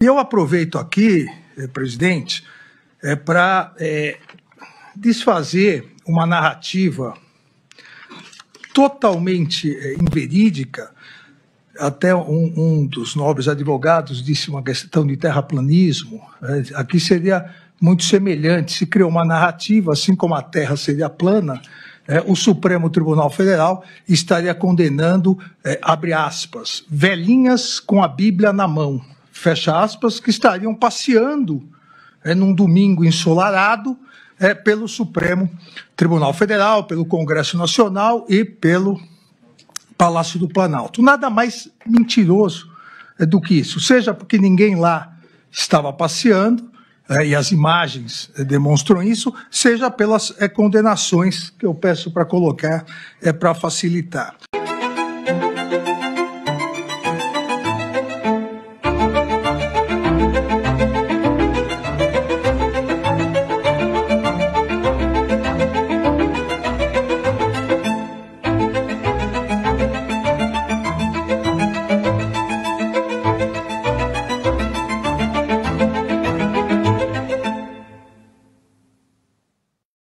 Eu aproveito aqui, presidente, para desfazer uma narrativa totalmente inverídica. Até um dos nobres advogados disse uma questão de terraplanismo. Aqui seria muito semelhante, se criou uma narrativa, assim como a Terra seria plana, o Supremo Tribunal Federal estaria condenando, abre aspas, velhinhas com a Bíblia na mão, fecha aspas, que estariam passeando num domingo ensolarado pelo Supremo Tribunal Federal, pelo Congresso Nacional e pelo Palácio do Planalto. Nada mais mentiroso do que isso, seja porque ninguém lá estava passeando, e as imagens demonstram isso, seja pelas condenações que eu peço para colocar para facilitar.